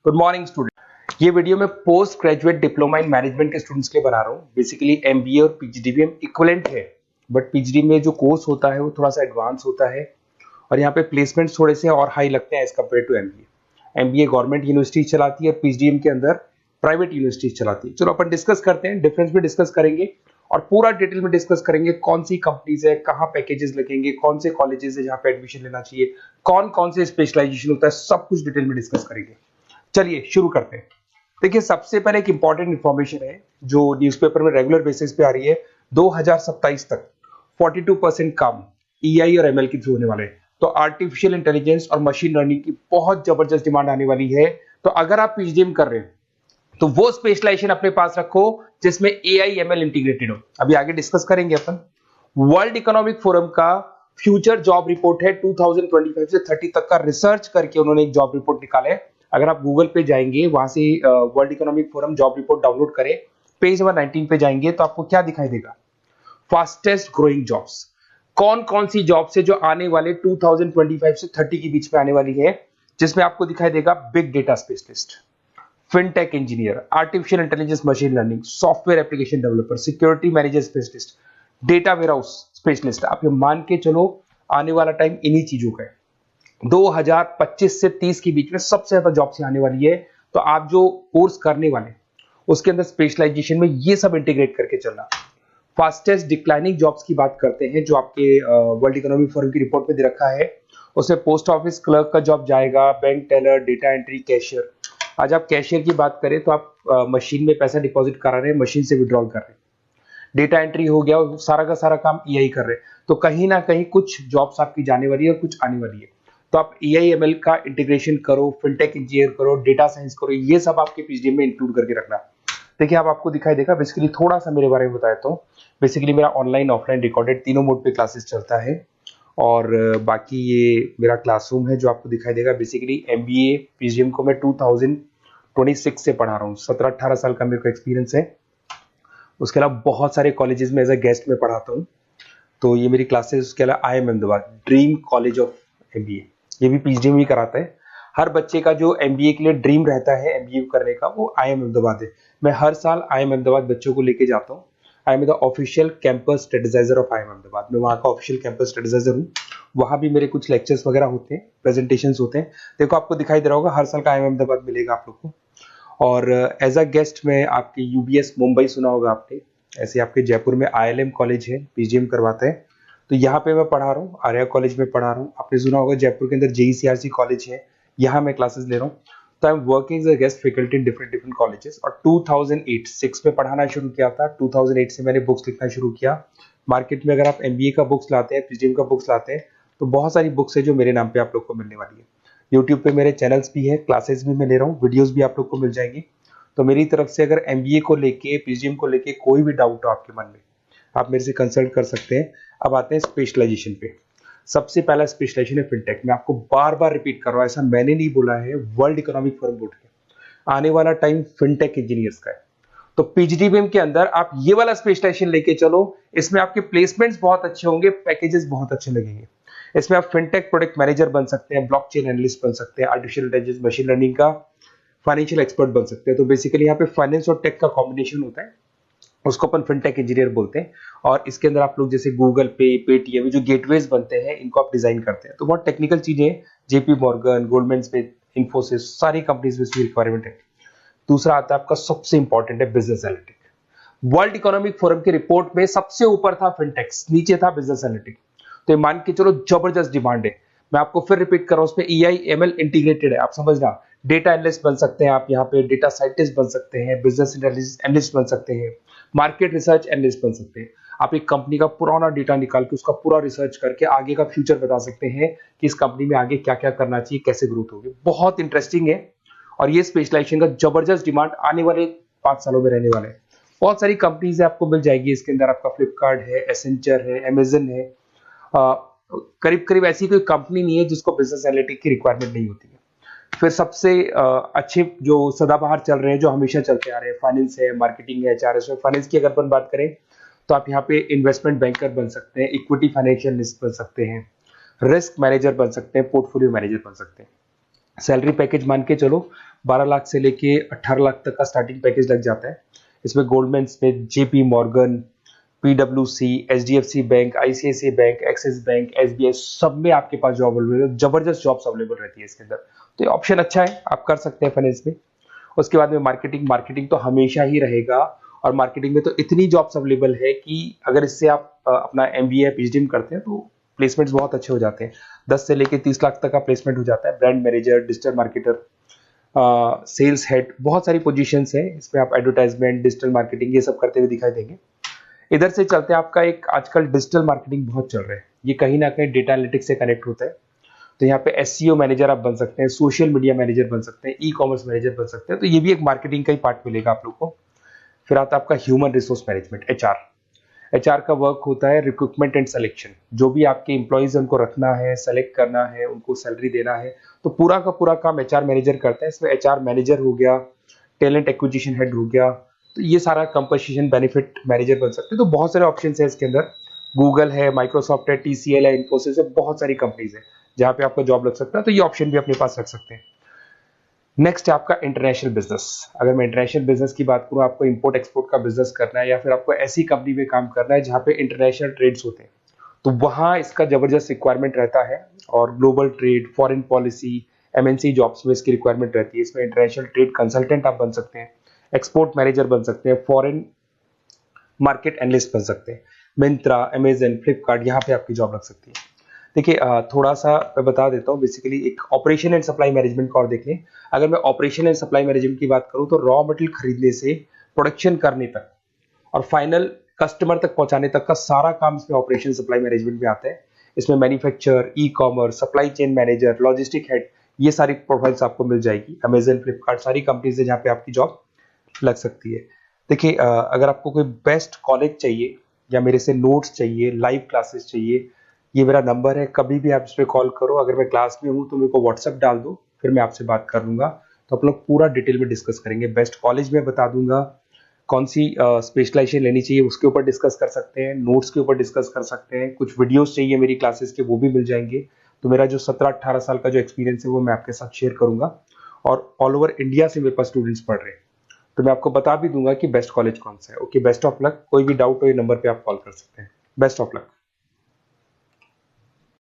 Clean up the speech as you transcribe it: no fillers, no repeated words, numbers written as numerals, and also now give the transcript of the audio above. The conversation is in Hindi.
Good morning student. ये वीडियो मैं post graduate diploma in management के स्टूडेंट्स के लिए बना रहा हूँ। बेसिकली एमबीए और पीजीडीबीएम इक्विवेलेंट है, बट पीजीडी में जो कोर्स होता है वो थोड़ा सा एडवांस होता है और यहाँ पे प्लेसमेंट्स थोड़े से और हाई लगते हैं as compare to MBA. MBA government university चलाती है और पीजीडीएम के अंदर प्राइवेट यूनिवर्सिटी चलाती है। चलो अपन डिस्कस करते हैं, डिफरेंस भी डिस्कस करेंगे और पूरा डिटेल में डिस्कस करेंगे कौन सी कंपनीज है, कहाँ पैकेजेस लगेंगे, कौन से कॉलेजेस है जहाँ पे एडमिशन लेना चाहिए, कौन कौन से स्पेशलाइजेशन होता है, सब कुछ डिटेल में डिस्कस करेंगे। चलिए शुरू करते हैं। देखिए सबसे पहले एक इंपॉर्टेंट इंफॉर्मेशन है जो न्यूज़पेपर में रेगुलर बेसिस पे आ रही है। 2027 तक 42% काम ईआई और एमएल के थ्रू होने वाले हैं। तो आर्टिफिशियल इंटेलिजेंस और मशीन लर्निंग की बहुत जबरदस्त डिमांड आने वाली है। तो अगर आप पीजीडीएम कर रहे हैं तो वो स्पेशलाइजेशन अपने पास रखो जिसमें एआई एमएल इंटीग्रेटेड हो। अभी आगे डिस्कस करेंगे अपन। वर्ल्ड इकोनॉमिक फोरम का फ्यूचर जॉब रिपोर्ट है 2025 से 30 तक का रिसर्च करके उन्होंने एक जॉब रिपोर्ट निकाला है। अगर आप गूगल पे जाएंगे वहां से world economic forum job report download करें, पेज नंबर 19 पे जाएंगे तो आपको क्या दिखाई देगा, फास्टेस्ट ग्रोइंग जॉब्स। कौन कौन सी जॉब्स है जो आने वाले 2025 से 30 के बीच में आने वाली है, जिसमें आपको दिखाई देगा big data specialist, fintech engineer, artificial intelligence machine learning, software application developer, security manager specialist, data warehouse specialist. आप ये मान के चलो आने वाला टाइम इन्हीं चीजों का है। 2025 से 30 के बीच में सबसे ज्यादा जॉब्स आने वाली है। तो आप जो कोर्स करने वाले उसके अंदर स्पेशलाइजेशन में ये सब इंटीग्रेट करके चलना। फास्टेस्ट डिक्लाइनिंग जॉब्स की बात करते हैं जो आपके वर्ल्ड इकोनॉमिक फोरम की रिपोर्ट में दे रखा है। उसमें पोस्ट ऑफिस क्लर्क का जॉब जाएगा, bank teller, data entry, cashier. आज आप कैशियर की बात करें तो आप मशीन में पैसा डिपॉजिट करा रहे हैं, मशीन से विड्रॉल कर रहे हैं। डेटा एंट्री हो गया और सारा का सारा काम ईआई कर रहे हैं। तो कहीं ना कहीं कुछ जॉब्स आपकी जाने वाली है और कुछ आने वाली है। तो आप एआई एमएल का इंटीग्रेशन करो, फिनटेक इंजीनियर करो, डेटा साइंस करो, ये सब आपके पीजीडीएम में इंक्लूड करके रखना। देखिए अब आपको दिखाई देगा। बेसिकली थोड़ा सा मेरे बारे में बताया तो बेसिकली मेरा ऑनलाइन ऑफलाइन रिकॉर्डेड तीनों मोड पे क्लासेस चलता है और बाकी ये मेरा क्लासरूम है जो आपको दिखाई देगा। बेसिकली एमबीए पीजीडीएम को मैं 2026 से पढ़ा रहा हूँ। 17-18 साल का मेरे को एक्सपीरियंस है। उसके अलावा बहुत सारे कॉलेजेस में एज अ गेस्ट में पढ़ाता हूँ। तो ये मेरी क्लासेस, उसके अलावा IIM Ahmedabad dream college of MBA, ये भी पीजीडीएम ही कराता है। हर बच्चे का जो एमबीए के लिए ड्रीम रहता है एमबीए करने का, वो IIM अहमदाबाद है। मैं हर साल IIM अहमदाबाद बच्चों को लेके जाता हूँ। I am the official campus strategizer of IIM Ahmedabad. मैं वहाँ का ऑफिशियल कैंपस स्ट्रेटेजाइजर हूँ। वहाँ भी मेरे कुछ लेक्चर्स वगैरह होते हैं, प्रेजेंटेशंस होते हैं। देखो आपको दिखाई दे रहा होगा, हर साल का IIM अहमदाबाद मिलेगा आप लोग को। और एज अ गेस्ट में आपके यूबीएस मुंबई सुना होगा आपने, ऐसे आपके जयपुर में ILM कॉलेज है, पीजीडीएम करवाते हैं। तो यहाँ पे मैं पढ़ा रहा हूँ, आर्या कॉलेज में पढ़ा रहा हूँ। आपने सुना होगा जयपुर के अंदर JECRC कॉलेज है, यहाँ मैं क्लासेस ले रहा हूँ। तो I am working as a guest faculty in different colleges. और 2008-6 में पढ़ाना शुरू किया था। 2008 से मैंने बुक्स लिखना शुरू किया। मार्केट में अगर आप एमबीए का बुक्स लाते हैं, पीजीडीएम का बुक्स लाते हैं, तो बहुत सारी बुक्स है जो मेरे नाम पे आप लोग को मिलने वाली है। यूट्यूब पे मेरे चैनल्स भी है, क्लासेस भी मैं ले रहा हूँ, वीडियोज भी आप लोग को मिल जाएंगी। तो मेरी तरफ से अगर एमबीए को लेके, पीजीडीएम को लेके कोई भी डाउट हो आपके मन में, आप मेरे से कंसल्ट कर सकते हैं। अब आते हैं स्पेशलाइजेशन पे। सबसे पहला स्पेशलाइजेशन है फिनटेक। मैं आपको बार बार रिपीट कर रहा हूँ, ऐसा मैंने नहीं बोला है, वर्ल्ड इकोनॉमिक फोरम बोर्ड के आने वाला टाइम फिनटेक इंजीनियर्स का है। तो पीजीडीबीएम के अंदर आप ये वाला स्पेशलाइजेशन लेके चलो। इसमें आपके प्लेसमेंट्स बहुत अच्छे होंगे, पैकेजेस बहुत अच्छे लगेंगे। इसमें आप फिनटेक प्रोडक्ट मैनेजर बन सकते हैं, ब्लॉकचेन एनालिस्ट बन सकते हैं, आर्टिफिशियल इंटेलिजेंस मशीन लर्निंग का फाइनेंशियल एक्सपर्ट बन सकते हैं। तो बेसिकली यहाँ पे फाइनेंस और टेक का कॉम्बिनेशन होता है, उसको अपन फिनटेक इंजीनियर बोलते हैं। और इसके अंदर आप लोग जैसे गूगल पे, पेटीएम, जो गेटवेज बनते हैं, इनको आप डिजाइन करते हैं। तो बहुत टेक्निकल चीजें हैं। JP Morgan, Goldman Smith, Infosys, सारी कंपनीज में इसकी रिक्वायरमेंट है। दूसरा आता है आपका सबसे इंपॉर्टेंट है business analytic. World economic forum की रिपोर्ट में सबसे ऊपर था फिनटेक्स, नीचे था बिजनेस एनालिटिक। तो ये मान के चलो जबरदस्त डिमांड है। मैं आपको फिर रिपीट कर रहा हूं, उसमें EI ML इंटीग्रेटेड है। आप समझना, डेटा एनालिस्ट बन सकते हैं आप, यहाँ पे डेटा साइंटिस्ट बन सकते हैं, बिजनेस एनालिस्ट बन सकते हैं, मार्केट रिसर्च एनालिस्ट बन सकते हैं। आप एक कंपनी का पुराना डेटा निकाल के उसका पूरा रिसर्च करके आगे का फ्यूचर बता सकते हैं कि इस कंपनी में आगे क्या क्या करना चाहिए, कैसे ग्रोथ होगी। बहुत इंटरेस्टिंग है और ये स्पेशलाइजेशन का जबरदस्त डिमांड आने वाले 5 सालों में रहने वाले हैं। बहुत सारी कंपनीज आपको मिल जाएगी इसके अंदर। आपका फ्लिपकार्ट है, एसेंचर है, अमेजन है। करीब करीब ऐसी कोई कंपनी नहीं है जिसको बिजनेस एनालिटिक की रिक्वायरमेंट नहीं होती है। फिर सबसे अच्छे जो सदाबहार चल रहे हैं, जो हमेशा चलते आ रहे हैं, फाइनेंस है, मार्केटिंग है, HRS है। फाइनेंस की अगर अपन बात करें तो आप यहाँ पे इन्वेस्टमेंट बैंकर बन सकते हैं, इक्विटी फाइनेंशियल एनालिस्ट बन सकते हैं, रिस्क मैनेजर बन सकते हैं, पोर्टफोलियो मैनेजर बन सकते हैं। सैलरी पैकेज मान के चलो 12 लाख से लेके 18 लाख तक का स्टार्टिंग पैकेज लग जाता है। इसमें गोल्डमैन स्मिथ, जेपी मॉर्गन, पीडब्ल्यूसी, HDFC bank, ICICI bank, Axis bank, SBI, सब में आपके पास जॉब अवेलेबल है। जबरदस्त जॉब्स अवेलेबल रहती है इसके अंदर, तो ये ऑप्शन अच्छा है, आप कर सकते हैं फाइनेंस में। उसके बाद में मार्केटिंग, मार्केटिंग तो हमेशा ही रहेगा, और मार्केटिंग में तो इतनी जॉब्स अवेलेबल है कि अगर इससे आप अपना एमबीए या पीएचडी में करते हैं तो प्लेसमेंट्स बहुत अच्छे हो जाते हैं। 10 से लेके 30 लाख तक का प्लेसमेंट हो जाता है। Brand manager, digital marketer, sales head, बहुत सारी पोजीशंस हैं इसमें। आप एडवर्टाइजमेंट, डिजिटल मार्केटिंग ये सब करते हुए दिखाई देंगे। इधर से चलते हैं, आपका एक आजकल डिजिटल मार्केटिंग बहुत चल रहा है, ये कहीं ना कहीं डेटा एनालिटिक्स से कनेक्ट होता है। तो यहाँ पे एसईओ मैनेजर आप बन सकते हैं, सोशल मीडिया मैनेजर बन सकते हैं, ई कॉमर्स मैनेजर बन सकते हैं, तो ये भी एक मार्केटिंग का ही पार्ट मिलेगा आप लोग को। फिर आता है आपका human resource management, HR. HR का वर्क होता है रिक्रूटमेंट एंड सिलेक्शन। जो भी आपके एम्प्लॉइज है उनको रखना है, सेलेक्ट करना है, उनको सैलरी देना है, तो पूरा का पूरा काम एचआर मैनेजर करता है। इसमें एचआर मैनेजर हो गया, टैलेंट एक्विजिशन हेड हो गया, तो ये सारा कंपोजिशन बेनिफिट मैनेजर बन सकते हैं। तो बहुत सारे ऑप्शन है इसके अंदर। गूगल है, माइक्रोसॉफ्ट है, टीसीएल है, इन्फोसिस है, बहुत सारी कंपनीज है जहां पे आपका जॉब लग सकता है, तो ये ऑप्शन भी अपने पास रख सकते हैं। नेक्स्ट है आपका इंटरनेशनल बिजनेस। अगर मैं इंटरनेशनल बिजनेस की बात करूं, आपको इंपोर्ट एक्सपोर्ट का बिजनेस करना है या फिर आपको ऐसी कंपनी में काम करना है जहां पे इंटरनेशनल ट्रेड्स होते हैं, तो वहां इसका जबरदस्त रिक्वायरमेंट रहता है। और global trade, foreign policy, MNC jobs में इसकी रिक्वायरमेंट रहती है। इसमें इंटरनेशनल ट्रेड कंसल्टेंट आप बन सकते हैं, एक्सपोर्ट मैनेजर बन सकते हैं, फॉरेन मार्केट एनालिस्ट बन सकते हैं। मिंत्रा, अमेजन, फ्लिपकार्ट, यहाँ पे आपकी जॉब लग सकती है। देखिए थोड़ा सा मैं बता देता हूँ। बेसिकली एक ऑपरेशन एंड सप्लाई मैनेजमेंट का और देख लें। अगर मैं ऑपरेशन एंड सप्लाई मैनेजमेंट की बात करूँ तो रॉ मटेरियल खरीदने से प्रोडक्शन करने तक और फाइनल कस्टमर तक पहुंचाने तक का सारा काम इसमें ऑपरेशन सप्लाई मैनेजमेंट में आता है। इसमें manufacture, e commerce, supply chain manager, logistic head, ये सारी प्रोफाइल्स आपको मिल जाएगी। अमेजन, फ्लिपकार्ट, सारी कंपनीज है जहाँ पे आपकी जॉब लग सकती है। देखिए अगर आपको कोई बेस्ट कॉलेज चाहिए या मेरे से नोट्स चाहिए, लाइव क्लासेस चाहिए, ये मेरा नंबर है, कभी भी आप इस पर कॉल करो। अगर मैं क्लास में हूँ तो मेरे को व्हाट्सएप डाल दो, फिर मैं आपसे बात कर लूंगा। तो आप लोग पूरा डिटेल में डिस्कस करेंगे। बेस्ट कॉलेज में बता दूंगा, कौन सी स्पेशलाइजेशन लेनी चाहिए उसके ऊपर डिस्कस कर सकते हैं, नोट्स के ऊपर डिस्कस कर सकते हैं, कुछ वीडियोस चाहिए मेरी क्लासेस के वो भी मिल जाएंगे। तो मेरा जो 17-18 साल का जो एक्सपीरियंस है वो मैं आपके साथ शेयर करूंगा। और ऑल ओवर इंडिया से मेरे पास स्टूडेंट्स पढ़ रहे हैं, तो मैं आपको बता भी दूंगा कि बेस्ट कॉलेज कौन सा है। Okay, best of luck. कोई भी डाउट हो ये नंबर पे आप कॉल कर सकते हैं। Best of luck.